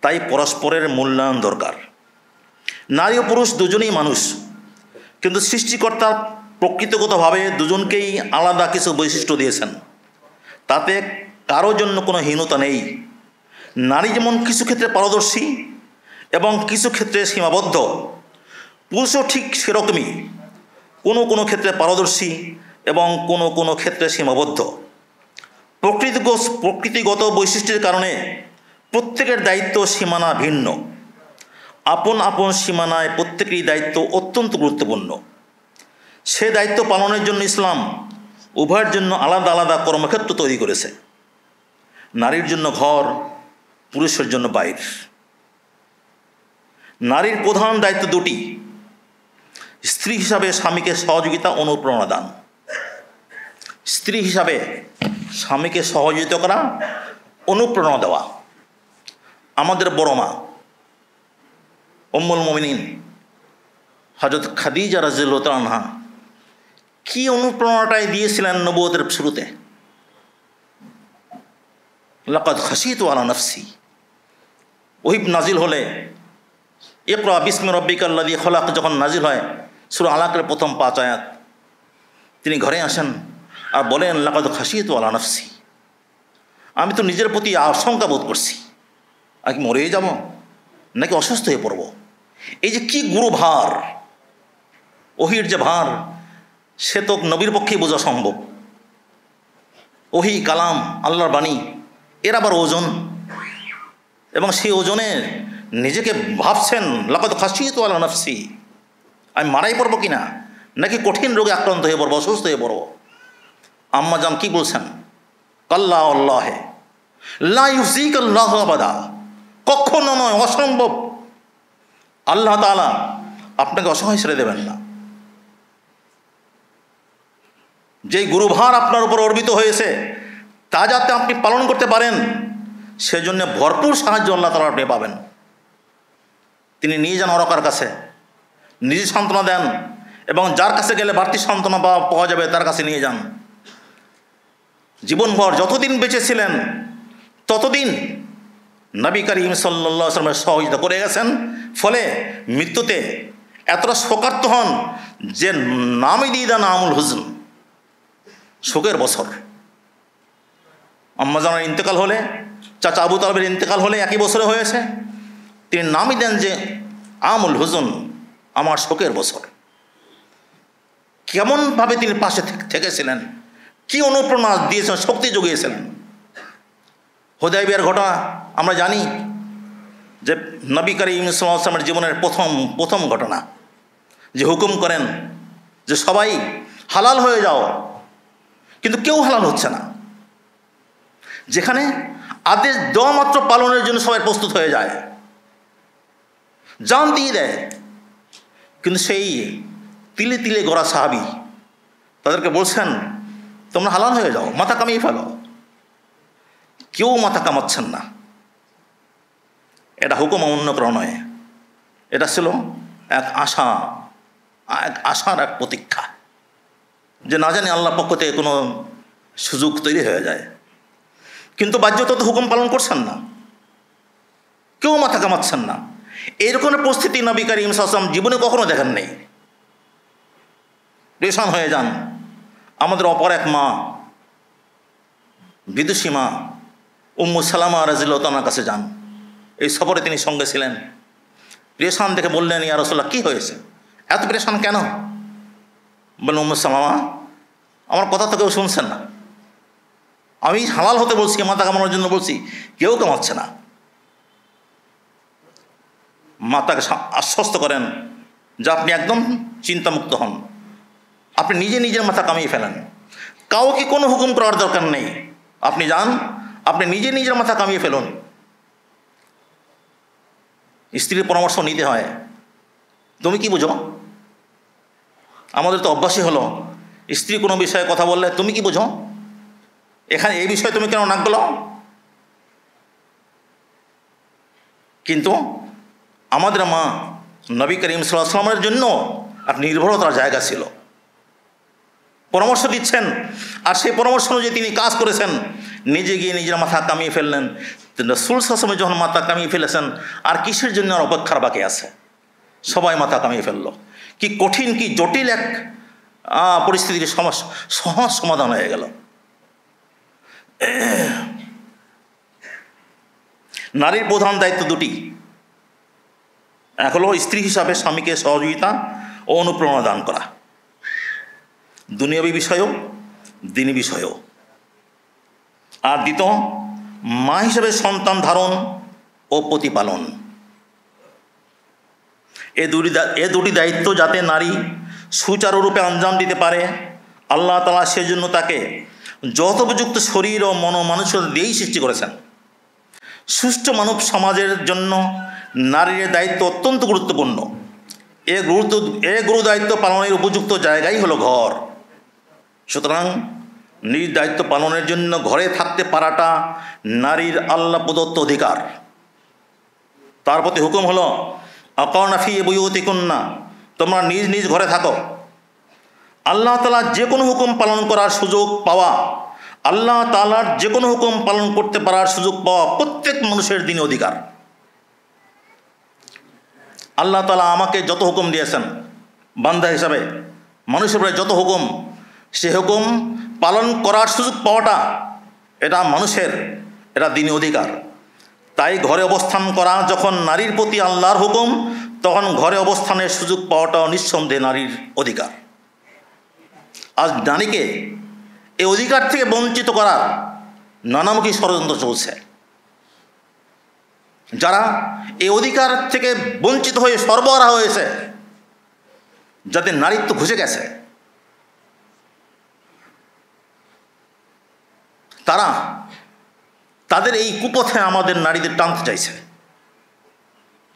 তাই পরস্পরের মূল্যায়ন দরকার। নারী ও পুরুষ দুজনেই মানুষ, কিন্তু সৃষ্টিকর্তা প্রকৃতিগতভাবে দুজনকেই আলাদা কিছু বৈশিষ্ট্য দিয়েছেন। তাতে কারোর জন্য কোনো হীনতা নেই। নারী যেমন কিছু ক্ষেত্রে পারদর্শী এবং কিছু ক্ষেত্রে সীমাবদ্ধ, পুরুষও ঠিক সেরকমই কোনো কোনো ক্ষেত্রে পারদর্শী এবং কোনো কোনো ক্ষেত্রে সীমাবদ্ধ। প্রকৃতিগত বৈশিষ্ট্যের কারণে প্রত্যেকের দায়িত্ব সীমানা ভিন্ন। আপন আপন সীমানায় প্রত্যেকেরই দায়িত্ব অত্যন্ত গুরুত্বপূর্ণ। সে দায়িত্ব পালনের জন্য ইসলাম উভয়ের জন্য আলাদা আলাদা কর্মক্ষেত্র তৈরি করেছে। নারীর জন্য ঘর, পুরুষের জন্য বাইর। নারীর প্রধান দায়িত্ব দুটি: স্ত্রী হিসাবে স্বামীকে সহযোগিতা অনুপ্রেরণা দান। স্ত্রী হিসাবে স্বামীকে সহযোগিতা করা, অনুপ্রেরণা দেওয়া। আমাদের বড় মা উম্মুল মুমিনিন হযরত খাদিজা রাদিয়াল্লাহু তাআলা আনহা কি অনুপ্রেরণাটাই দিয়েছিলেন নবুয়তের শুরুতে। লাকাদ খাশিতু আলা নাফসি ওহী নাজিল হলে, ইকরা বিসমি রাব্বিকাল্লাযী খলাক যখন নাজিল হয়, সূরা আলাকের প্রথম 5 আয়াত, তিনি ঘরে আসেন আর বলেন লাকাদ খাশিতু আলা নাফসি, আমি তো নিজের প্রতি আশঙ্কা বোধ করছি, আর কি মরেই যাব নাকি অসুস্থ হয়ে পড়ব। এই যে কি গুরু ভার, ওহির যে ভার, সে তো নবীর পক্ষেই বোঝা সম্ভব। ওহি কালাম, আল্লাহর বাণী, এর আবার ওজন, এবং সেই ওজনে নিজেকে ভাবছেন লাকাদ খাশিতু আলা নাফসি, আমি মারাই পড়বো কিনা, নাকি কঠিন রোগে আক্রান্ত হয়ে পড়বো, অসুস্থ হয়ে পড়বো। আম্মা জান কি বলছেন? কাল্লা আল্লাহে লা ইউযিকাল্লাহু আবাদা, কখনো নয়, অসম্ভব। আল্লাহ তাআলা আপনাকে অসহায় ছেড়ে দেবেন না। যেই গুরুভার আপনার উপর অর্পিত হয়েছে তা যাতে আপনি পালন করতে পারেন, সেজন্য ভরপুর সাহায্য আল্লাহ তাআলা আপনি পাবেন। তিনি নিয়ে যান অরকার কাছে, নিজে সান্ত্বনা দেন, এবং যার কাছে গেলে বাড়তি সান্ত্বনা পাওয়া যাবে তার কাছে নিয়ে যান। জীবনভর যতদিন বেঁচে ছিলেন ততদিন নবী করিম সাল্লাল্লাহু আলাইহি ওয়াসাল্লামের সহযোগিতা করে গেছেন। ফলে মৃত্যুতে এতটা শোকার্ত হন যে নামই দিয়ে দেন আমুল হুজন, শোকের বছর। আম্মা জানের ইন্তেকাল হলে, চাচা আবু তালেবের ইন্তেকাল হলে একই বছরে হয়েছে, তিনি নামই দেন যে আমুল হুজন, আমার শোকের বছর। কেমনভাবে তিনি পাশে থেকেছিলেন, কি অনুপ্রেরণা দিয়েছেন, শক্তি জুগিয়েছিলেন। হুদায়বিয়ার ঘটনা আমরা জানি যে নবী করিম সাল্লাল্লাহু আলাইহি ওয়াসাল্লামের জীবনের প্রথম ঘটনা, যে হুকুম করেন যে সবাই হালাল হয়ে যাও, কিন্তু কেউ হালাল হচ্ছে না। যেখানে আদেশ দেওয়া মাত্র পালনের জন্য সবাই প্রস্তুত হয়ে যায়, জান দিয়ে দেয়, কিন্তু সেই তিলে তিলে গড়া সাহাবী তাদেরকে বলছেন তোমরা হালাল হয়ে যাও, মাথা কামিয়ে ফেলো। কেউ মাথা কামাচ্ছেন না। এটা হুকুম অমান্য করা নয়, এটা ছিল এক আশার এক প্রতীক্ষা, যে না জানি আল্লাহর পক্ষ থেকে কোনো সুযোগ তৈরি হয়ে যায়। কিন্তু বাহ্যত তো হুকুম পালন করছেন না, কেউ মাথা কামাচ্ছেন না। এইরকম পরিস্থিতি নবী করিম সাল্লাল্লাহু আলাইহি ওয়াসাল্লাম জীবনে কখনো দেখেন নেই। পেরেশান হয়ে যান। আমাদের অপর এক মা, বিদুষী মা উম্মু সালামা রাদিয়াল্লাহু তাআলার কাছে যান। এই সফরে তিনি সঙ্গে ছিলেন। পেরেশান দেখে বললেন, ইয়া রাসূলুল্লাহ, কী হয়েছে, এত পেরেশান কেন? বললেন, উম্মু সালামা, আমার কথা তো কেউ শুনছেন না। আমি হালাল হতে বলছি, মাথা কামানোর জন্য বলছি, কেউ কামাচ্ছে না। মাতাকে আশ্বস্ত করেন যে আপনি একদম চিন্তামুক্ত হন, আপনি নিজে নিজের মাথা কামিয়ে ফেলেন, কাউকে কোনো হুকুম করার দরকার নেই। আপনি যান, আপনি নিজে নিজের মাথা কামিয়ে ফেলুন। স্ত্রীর পরামর্শ নিতে হয়। তুমি কি বুঝো? আমাদের তো অভ্যাসই হলো, স্ত্রী কোনো বিষয়ে কথা বললে তুমি কি বুঝো, এখানে এই বিষয়ে তুমি কেন নাক গলাও? কিন্তু আমাদের মা নবী করিম সাল্লাল্লাহু আলাইহি ওয়াসাল্লামের জন্য এক নির্ভরতার জায়গা ছিল। পরামর্শ দিচ্ছেন, আর সেই পরামর্শ অনুযায়ী তিনি কাজ করেছেন। নিজে গিয়ে নিজের মাথা কামিয়ে ফেললেন। রাসূল সাল্লাল্লাহু আলাইহি ওয়াসাল্লাম যখন মাথা কামিয়ে ফেলেছেন, আর কিসের জন্য আর অপেক্ষার বাকি আছে? সবাই মাথা কামিয়ে ফেলল। কি কঠিন, কি জটিল এক পরিস্থিতির সহজ সমাধান হয়ে গেল। নারীর প্রধান দায়িত্ব দুটি। এক হলো স্ত্রী হিসাবে স্বামীকে সহযোগিতা ও অনুপ্রেরণা দান করা, দুনিয়াবী বিষয়েও দিনী বিষয়েও। আর দ্বিতীয়, মা হিসেবে সন্তান ধারণ ও প্রতিপালন। এ দুটি দায়িত্ব যাতে নারী সুচারুরূপে আঞ্জাম দিতে পারে, আল্লাহ তাআলা সেজন্য তাকে যথোপযুক্ত শরীর ও মানসিকতা দিয়েই সৃষ্টি করেছেন। সুষ্ঠু মানব সমাজের জন্য নারীর দায়িত্ব অত্যন্ত গুরুত্বপূর্ণ। এ গুরু দায়িত্ব পালনের উপযুক্ত জায়গাই হলো ঘর। সুতরাং নিজ দায়িত্ব পালনের জন্য ঘরে থাকতে পারাটা নারীর আল্লাহ প্রদত্ত অধিকার। তার প্রতি হুকুম হলো আকারনা ফি বুয়ুতিকুন্না, তোমরা নিজ নিজ ঘরে থাকো। আল্লাহ তাআলার যে কোনো হুকুম পালন করার সুযোগ পাওয়া, আল্লাহ তাআলার যে কোনো হুকুম পালন করতে পারার সুযোগ পাওয়া প্রত্যেক মানুষের দিনে অধিকার। আল্লাহ তাআলা আমাকে যত হুকুম দিয়েছেন বান্দা হিসাবে, মানুষের উপরে যত হুকুম, সে হুকুম পালন করার সুযোগ পাওয়াটা এটা মানুষের, এটা দিনী অধিকার। তাই ঘরে অবস্থান করা যখন নারীর প্রতি আল্লাহর হুকুম, তখন ঘরে অবস্থানের সুযোগ পাওয়াটাও নিঃসন্দেহে নারীর অধিকার। আজ নারীকে এই অধিকার থেকে বঞ্চিত করার নানামুখী ষড়যন্ত্র চলছে। যারা এই অধিকার থেকে বঞ্চিত হয়ে সরবরাহ হয়েছে, যাদের নারীত্ব ঘুষে গেছে, তাদের এই কুপথে আমাদের নারীদের টানতে চাইছে,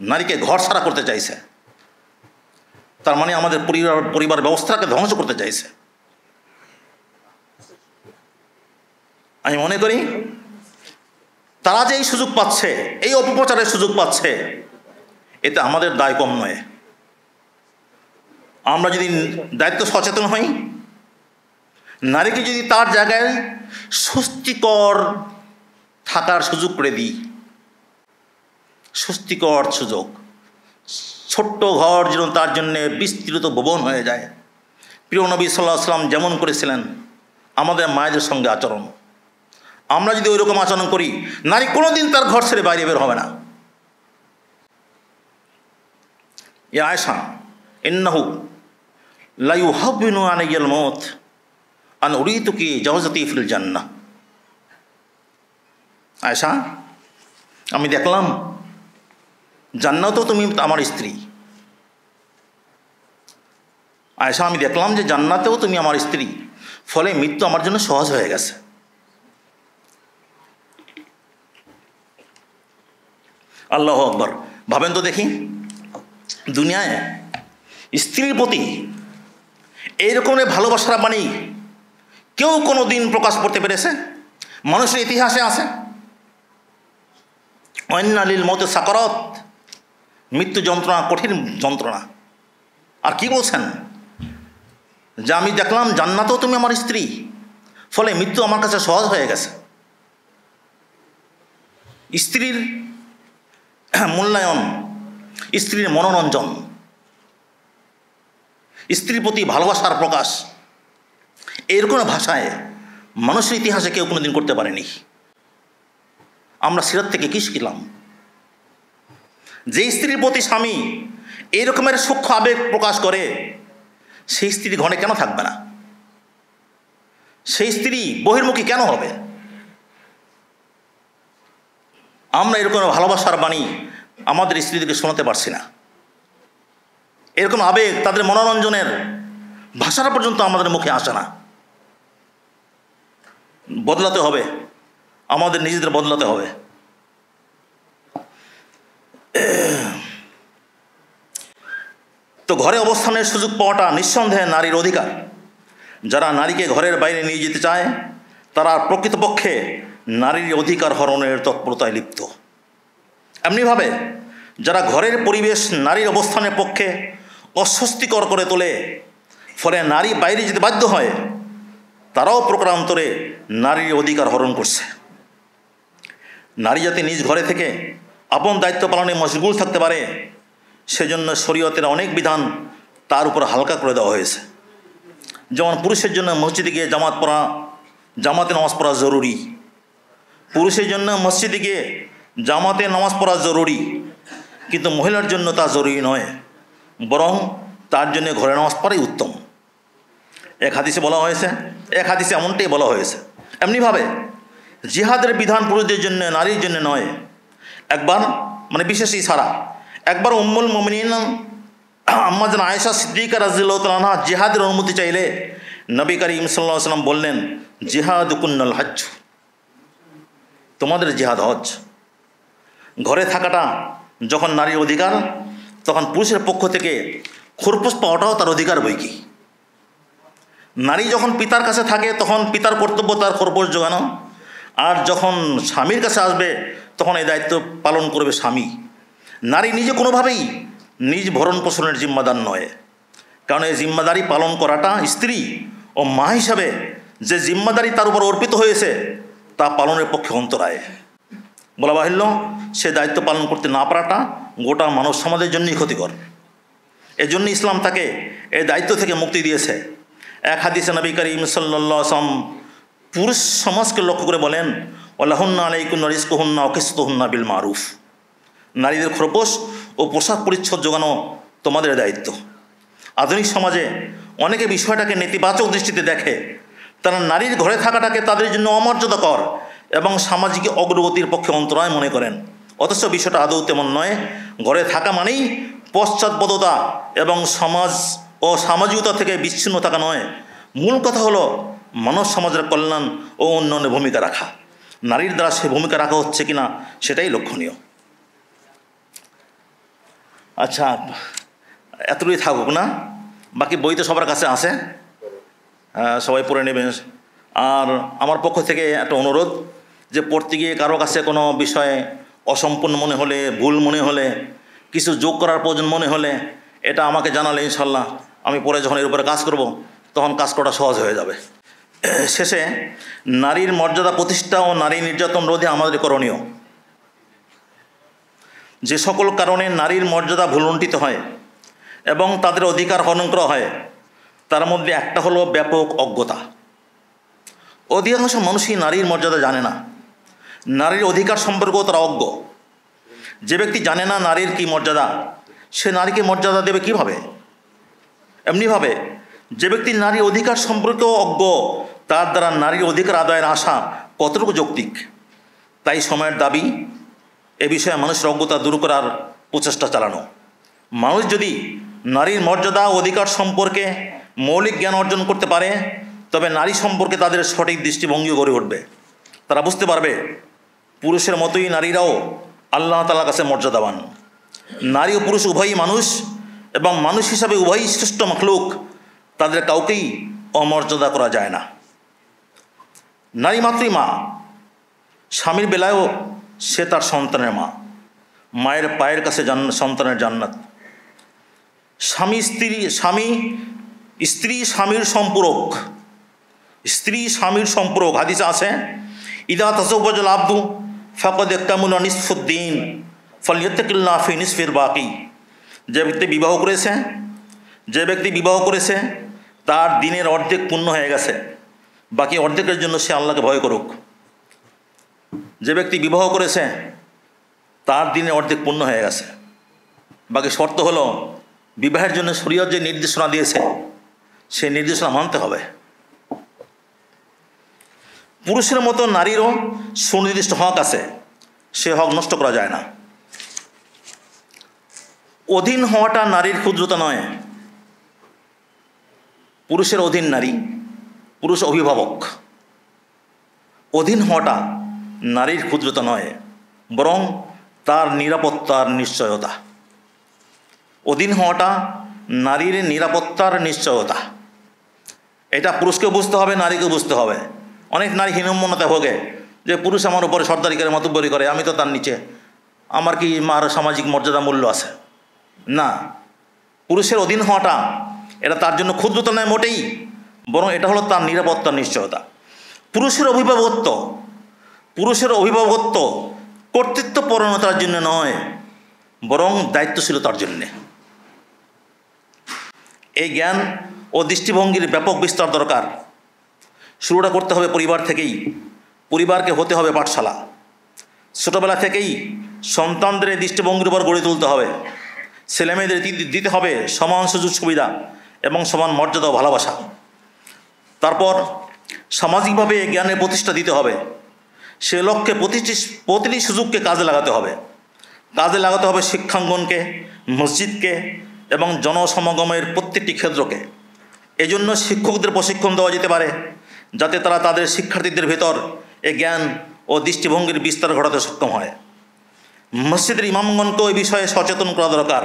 নারীকে ঘর ছাড়া করতে চাইছে। তার মানে আমাদের পরিবার ব্যবস্থাকে ধ্বংস করতে চাইছে। আমি মনে করি তারা যে এই সুযোগ পাচ্ছে, এই অপপ্রচারের সুযোগ পাচ্ছে, এতে আমাদের দায় কম নয়। আমরা যদি দায়িত্ব সচেতন হই, নারীকে যদি তার জায়গায় স্বস্তিকর থাকার সুযোগ করে দিই, স্বস্তিকর সুযোগ, ছোট্ট ঘর যেন তার জন্যে বিস্তৃত ভবন হয়ে যায়। প্রিয় নবী সাল্লাল্লাহু আলাইহি ওয়াসাল্লাম যেমন করেছিলেন আমাদের মায়েদের সঙ্গে আচরণ, আমরা যদি ওই রকম আচরণ করি, নারী কোনোদিন তার ঘর ছেড়ে বাইরে বের হবে না। ইয়া আয়েশা ইন্নাহু লা ইউহাব্বিনু আলাইয়াল মউত আন উরিতুকি জাওজাতি ফিল জান্নাহ। আয়েশা, আমি দেখলাম জান্নাতেও তুমি আমার স্ত্রী। আয়েশা, আমি দেখলাম যে জান্নাতেও তুমি আমার স্ত্রী, ফলে মৃত্যু আমার জন্য সহজ হয়ে গেছে। আল্লাহু আকবার। ভাবেন তো দেখি, দুনিয়ায় স্ত্রীর প্রতি এইরকমের ভালোবাসার বাণী কেউ কোনো দিন প্রকাশ করতে পেরেছে? মানুষের ইতিহাসে আছে। ওয়ান্নালিল মউতি সাকারাত, মৃত্যু যন্ত্রণা, কঠিন যন্ত্রণা। আর কি বলছেন? যে আমি দেখলাম জান্নাতেও তুমি আমার স্ত্রী, ফলে মৃত্যু আমার কাছে সহজ হয়ে গেছে। স্ত্রীর মূল্যায়ন, স্ত্রীর মনোরঞ্জন, স্ত্রীর প্রতি ভালোবাসার প্রকাশ, এরকম ভাষায় মানুষের ইতিহাসে কেউ কোনোদিন করতে পারেনি। আমরা সিরাত থেকে কি শিখলাম? যে স্ত্রীর প্রতি স্বামী এই রকমের সূক্ষ্ম আবেগ প্রকাশ করে, সেই স্ত্রী ঘরে কেন থাকবে না? সেই স্ত্রী বহির্মুখী কেন হবে? আমরা এরকম ভালোবাসার বাণী আমাদের স্ত্রীদেরকে শোনাতে পারছি না। এরকম আবেগ, তাদের মনোরঞ্জনের ভাষাটা পর্যন্ত আমাদের মুখে আসে না। বদলাতে হবে, আমাদের নিজেদের বদলাতে হবে। তো ঘরে অবস্থানের সুযোগ পাওয়াটা নিঃসন্দেহে নারীর অধিকার। যারা নারীকে ঘরের বাইরে নিয়ে যেতে চায়, তারা প্রকৃতপক্ষে নারীর অধিকার হরণের তৎপরতায় লিপ্ত। এমনিভাবে যারা ঘরের পরিবেশ নারীর অবস্থানের পক্ষে অস্বস্তিকর করে তোলে, ফলে নারী বাইরে যেতে বাধ্য হয়, তারাও প্রকারান্তরে নারীর অধিকার হরণ করছে। নারী যাতে নিজ ঘরে থেকে আপন দায়িত্ব পালনে মশগুল থাকতে পারে, সেজন্য শরীয়তের অনেক বিধান তার উপর হালকা করে দেওয়া হয়েছে। যেমন পুরুষের জন্য মসজিদে গিয়ে জামাতে নামাজ পড়া জরুরি, পুরুষের জন্য মসজিদে গিয়ে জামাতে নামাজ পড়া জরুরি, কিন্তু মহিলার জন্য তা জরুরি নয়, বরং তার জন্য ঘরে নামাজ পড়াই উত্তম। এক হাদিসে বলা হয়েছে, এক হাদিসে এমনটাই বলা হয়েছে। এমনিভাবে জিহাদের বিধান পুরুষদের জন্য, নারীর জন্য নয়। একবার মানে বিশেষ ইশারা, একবার উম্মুল মুমিনিন আম্মা জান আয়েশা সিদ্দিকা রাদিয়াল্লাহু তাআলা আনহা জিহাদের অনুমতি চাইলে নবী করিম সাল্লাল্লাহু আলাইহি ওয়াসাল্লাম বললেন, জিহাদুকুন্নাল হজ্জ, তোমাদের জিহাদ হজ। ঘরে থাকাটা যখন নারীর অধিকার, তখন পুরুষের পক্ষ থেকে খোরপোশ পাওয়াটাও তার অধিকার বই কি। নারী যখন পিতার কাছে থাকে তখন পিতার কর্তব্য তার খোরপোশ জোগানো, আর যখন স্বামীর কাছে আসবে তখন এই দায়িত্ব পালন করবে স্বামী। নারী নিজে কোনোভাবেই নিজ ভরণ পোষণের জিম্মাদার নয়, কারণ এই জিম্মাদারি পালন করাটা স্ত্রী ও মা হিসাবে যে জিম্মাদারি তার উপর অর্পিত হয়েছে তা পালনের পক্ষে অন্তরায়। বলা বাহুল্য, সে দায়িত্ব পালন করতে না পারাটা গোটা মানব সমাজের জন্যই ক্ষতিকর। এজন্য ইসলাম তাকে এই দায়িত্ব থেকে মুক্তি দিয়েছে। এক হাদিসে নবী করিম সাল্লাল্লাহু আলাইহি ওয়াসাল্লাম পুরুষ সমাজকে লক্ষ্য করে বলেন, ওয়ালাহুন্না আলাইকুন্না রিজকুহুন্না ওয়া কিসতুহুন্না বিল মারুফ, নারীদের খোরপোশ ও পোশাক পরিচ্ছদ জোগানো তোমাদের দায়িত্ব। আধুনিক সমাজে অনেকে বিষয়টাকে নেতিবাচক দৃষ্টিতে দেখে। তারা নারীর ঘরে থাকাটাকে তাদের জন্য অমর্যাদাকর এবং সামাজিক অগ্রগতির পক্ষে অন্তরায় মনে করেন। অথচ বিষয়টা আদৌ তেমন নয়। ঘরে থাকা মানেই পশ্চাৎপদতা এবং সমাজ ও সামাজিকতা থেকে বিচ্ছিন্ন থাকা নয়। মূল কথা হলো মানব সমাজের কল্যাণ ও উন্নয়নে ভূমিকা রাখা। নারীর দ্বারা সে ভূমিকা রাখা হচ্ছে কিনা সেটাই লক্ষণীয়। আচ্ছা, এতটুকুই থাকুক না, বাকি বই তো সবার কাছে আছে, সবাই পড়ে নেবেন। আর আমার পক্ষ থেকে একটা অনুরোধ, যে পড়তে গিয়ে কারো কাছে কোনো বিষয়ে অসম্পূর্ণ মনে হলে, ভুল মনে হলে, কিছু যোগ করার প্রয়োজন মনে হলে এটা আমাকে জানালে ইনশাল্লাহ আমি পরে যখন এর উপরে কাজ করব তখন কাজ করা সহজ হয়ে যাবে। শেষে নারীর মর্যাদা প্রতিষ্ঠা ও নারী নির্যাতন রোধে আমাদের করণীয়। যে সকল কারণে নারীর মর্যাদা ভুলুণ্ঠিত হয় এবং তাদের অধিকার হনন করা হয়, তার মধ্যে একটা হলো ব্যাপক অজ্ঞতা। অধিকাংশ মানুষই নারীর মর্যাদা জানে না, নারীর অধিকার সম্পর্কেও তারা অজ্ঞ। যে ব্যক্তি জানে না নারীর কি মর্যাদা, সে নারীকে মর্যাদা দেবে কিভাবে? এমনিভাবে যে ব্যক্তি নারীর অধিকার সম্পর্কেও অজ্ঞ, তার দ্বারা নারীর অধিকার আদায়ের আশা কতটুকু যৌক্তিক? তাই সময়ের দাবি এ বিষয়ে মানুষের অজ্ঞতা দূর করার প্রচেষ্টা চালানো। মানুষ যদি নারীর মর্যাদা ও অধিকার সম্পর্কে মৌলিক জ্ঞান অর্জন করতে পারে, তবে নারী সম্পর্কে তাদের সঠিক দৃষ্টিভঙ্গি গড়ে উঠবে। তারা বুঝতে পারবে পুরুষের মতোই নারীরাও আল্লাহ তাআলার কাছে মর্যাদাবান। নারী ও পুরুষ উভয়ই মানুষ এবং মানুষ হিসাবে উভয়ই শ্রেষ্ঠ মাখলুক, তাদের কাউকেই অমর্যাদা করা যায় না। নারী মাত্রই মা, স্বামীর বেলায়ও সে তার সন্তানের মা। মায়ের পায়ের কাছে সন্তানের জান্নাত। স্বামী স্ত্রী স্বামীর সম্পূরক, স্ত্রী স্বামীর সম্পূরক। হাদিসে আছে, ইদা তাজাওয়াজাল আবদু ফাকাদ ইকতামালা নিসফুদ্দিন ফালইত্তাকিল্লাহ ফি নিসফিল বাকি। যে ব্যক্তি বিবাহ করেছে তার দিনের অর্ধেক পূর্ণ হয়ে গেছে, বাকি অর্ধেকের জন্য সে আল্লাহকে ভয় করুক। যে ব্যক্তি বিবাহ করেছে তার দিনের অর্ধেক পূর্ণ হয়ে গেছে, বাকি শর্ত হলো বিবাহের জন্য শরীয়ত যে নির্দেশনা দিয়েছে সেই নির্দেশনা মানতে হবে। পুরুষের মতো নারীরও সুনির্দিষ্ট হক আছে, সে হক নষ্ট করা যায় না। অধীন হওয়াটা নারীর ক্ষুদ্রতা নয়। পুরুষের অধীন নারী, পুরুষ অভিভাবক। অধীন হওয়াটা নারীর ক্ষুদ্রতা নয়, বরং তার নিরাপত্তার নিশ্চয়তা। অধীন হওয়াটা নারীর নিরাপত্তার নিশ্চয়তা। এটা পুরুষকেও বুঝতে হবে, নারীকেও বুঝতে হবে। অনেক নারী হীনম্মন্যতা ভোগে যে পুরুষ আমার উপরে সর্দারি করে, মতব্বরি করে, আমি তো তার নিচে, আমার কি মার সামাজিক মর্যাদা মূল্য আছে? না, পুরুষের অধীন হওয়াটা এটা তার জন্য ক্ষুদ্রতা নয় মোটেই, বরং এটা হলো তার নিরাপত্তার নিশ্চয়তা। পুরুষের অভিভাবকত্ব কর্তৃত্ব পরায়ণতার জন্য নয়, বরং দায়িত্বশীলতার জন্যে। এই জ্ঞান ও দৃষ্টিভঙ্গির ব্যাপক বিস্তার দরকার। শুরুটা করতে হবে পরিবার থেকেই। পরিবারকে হতে হবে পাঠশালা। ছোটোবেলা থেকেই সন্তানদের এই দৃষ্টিভঙ্গির উপর গড়ে তুলতে হবে। ছেলেমেয়েদের দিতে হবে সমান সুযোগ সুবিধা এবং সমান মর্যাদা ও ভালোবাসা। তারপর সামাজিকভাবে জ্ঞানের প্রতিষ্ঠা দিতে হবে। সে লক্ষ্যে প্রতিটি সুযোগকে কাজে লাগাতে হবে। কাজে লাগাতে হবে শিক্ষাঙ্গনকে, মসজিদকে এবং জনসমাগমের প্রত্যেকটি ক্ষেত্রকে। এজন্য শিক্ষকদের প্রশিক্ষণ দেওয়া যেতে পারে, যাতে তারা তাদের শিক্ষার্থীদের ভেতর এ জ্ঞান ও দৃষ্টিভঙ্গির বিস্তার ঘটাতে সক্ষম হয়। মসজিদের ইমামগণকেও এই বিষয়ে সচেতন করা দরকার,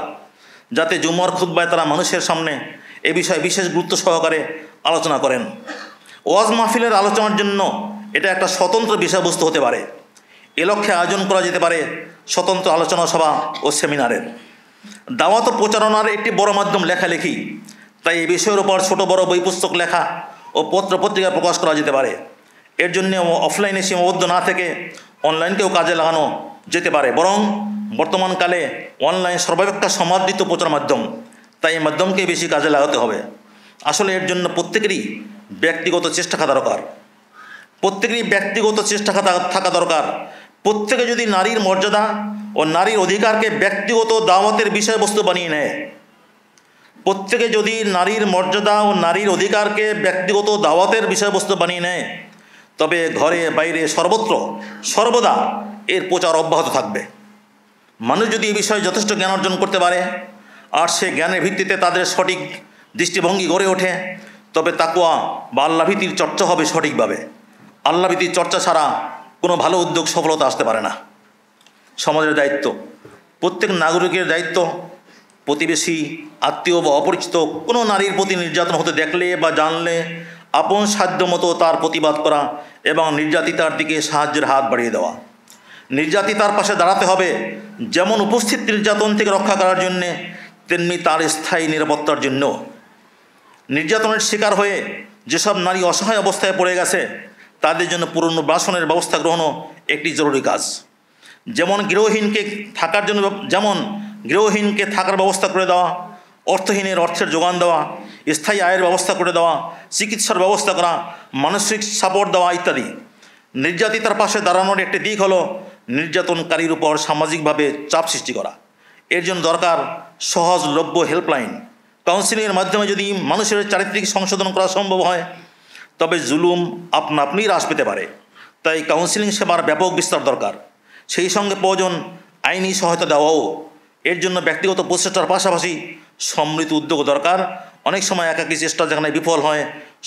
যাতে জুমার খুতবায় তারা মানুষের সামনে এ বিষয়ে বিশেষ গুরুত্ব সহকারে আলোচনা করেন। ওয়াজ মাহফিলের আলোচনার জন্য এটা একটা স্বতন্ত্র বিষয়বস্তু হতে পারে। এ লক্ষ্যে আয়োজন করা যেতে পারে স্বতন্ত্র আলোচনা সভা ও সেমিনারের। দাওয়াত ও প্রচারণার একটি বড় মাধ্যম লেখালেখি, তাই এই বিষয়ের উপর ছোট বড় বই পুস্তক লেখা ও পত্রপত্রিকা প্রকাশ করা যেতে পারে। এর জন্য অফলাইনে সীমাবদ্ধ না থেকে অনলাইনকেও কাজে লাগানো যেতে পারে। বরং বর্তমানকালে অনলাইন সর্বাপেক্ষা সমাদৃত প্রচার মাধ্যম, তাই এই মাধ্যমকে বেশি কাজে লাগাতে হবে। আসলে এর জন্য প্রত্যেকেরই ব্যক্তিগত চেষ্টা থাকা দরকার। থাকা দরকার। প্রত্যেকে যদি নারীর মর্যাদা ও নারীর অধিকারকে ব্যক্তিগত দাওয়াতের বিষয়বস্তু বানিয়ে নেয়, প্রত্যেকে যদি নারীর মর্যাদা ও নারীর অধিকারকে ব্যক্তিগত দাওয়াতের বিষয়বস্তু বানিয়ে নেয়, তবে ঘরে বাইরে সর্বত্র সর্বদা এর প্রচার অব্যাহত থাকবে। মানুষ যদি এই বিষয়ে যথেষ্ট জ্ঞান অর্জন করতে পারে আর সে জ্ঞানের ভিত্তিতে তাদের সঠিক দৃষ্টিভঙ্গি গড়ে ওঠে, তবে তাকওয়া বা আল্লাহভীতির চর্চা হবে সঠিকভাবে। আল্লাহভীতির চর্চা ছাড়া কোনো ভালো উদ্যোগ সফলতা আসতে পারে না। সমাজের দায়িত্ব, প্রত্যেক নাগরিকের দায়িত্ব প্রতিবেশী, আত্মীয় বা অপরিচিত কোনো নারীর প্রতি নির্যাতন হতে দেখলে বা জানলে আপন সাধ্য মতো তার প্রতিবাদ করা এবং নির্যাতিতার দিকে সাহায্যের হাত বাড়িয়ে দেওয়া। নির্যাতিতার পাশে দাঁড়াতে হবে যেমন উপস্থিত নির্যাতন থেকে রক্ষা করার জন্যে, তেমনি তার স্থায়ী নিরাপত্তার জন্য। নির্যাতনের শিকার হয়ে যেসব নারী অসহায় অবস্থায় পড়ে গেছে, তাদের জন্য পুনর্বাসনের ব্যবস্থা গ্রহণও একটি জরুরি কাজ। যেমন গৃহহীনকে থাকার ব্যবস্থা করে দেওয়া, অর্থহীনের অর্থের যোগান দেওয়া, স্থায়ী আয়ের ব্যবস্থা করে দেওয়া, চিকিৎসার ব্যবস্থা করা, মানসিক সাপোর্ট দেওয়া ইত্যাদি। নির্যাতিতার পাশে দাঁড়ানোর একটি দিক হলো নির্যাতনকারীর উপর সামাজিকভাবে চাপ সৃষ্টি করা। এর জন্য দরকার সহজলভ্য হেল্পলাইন। কাউন্সিলিংয়ের মাধ্যমে যদি মানুষের চারিত্রিক সংশোধন করা সম্ভব হয়, তবে জুলুম আপনা আপনি হ্রাস পেতে পারে। তাই কাউন্সিলিং সেবার ব্যাপক বিস্তার দরকার। সেই সঙ্গে প্রয়োজন আইনি সহায়তা দেওয়াও। এর জন্য ব্যক্তিগত প্রচেষ্টার পাশাপাশি সম্মিলিত উদ্যোগ দরকার। অনেক সময় একাকী চেষ্টা যেখানে বিফল হয়,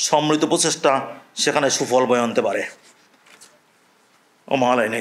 সম্মিলিত প্রচেষ্টা সেখানে সুফল বয়ে আনতে পারে। ও মালাইন।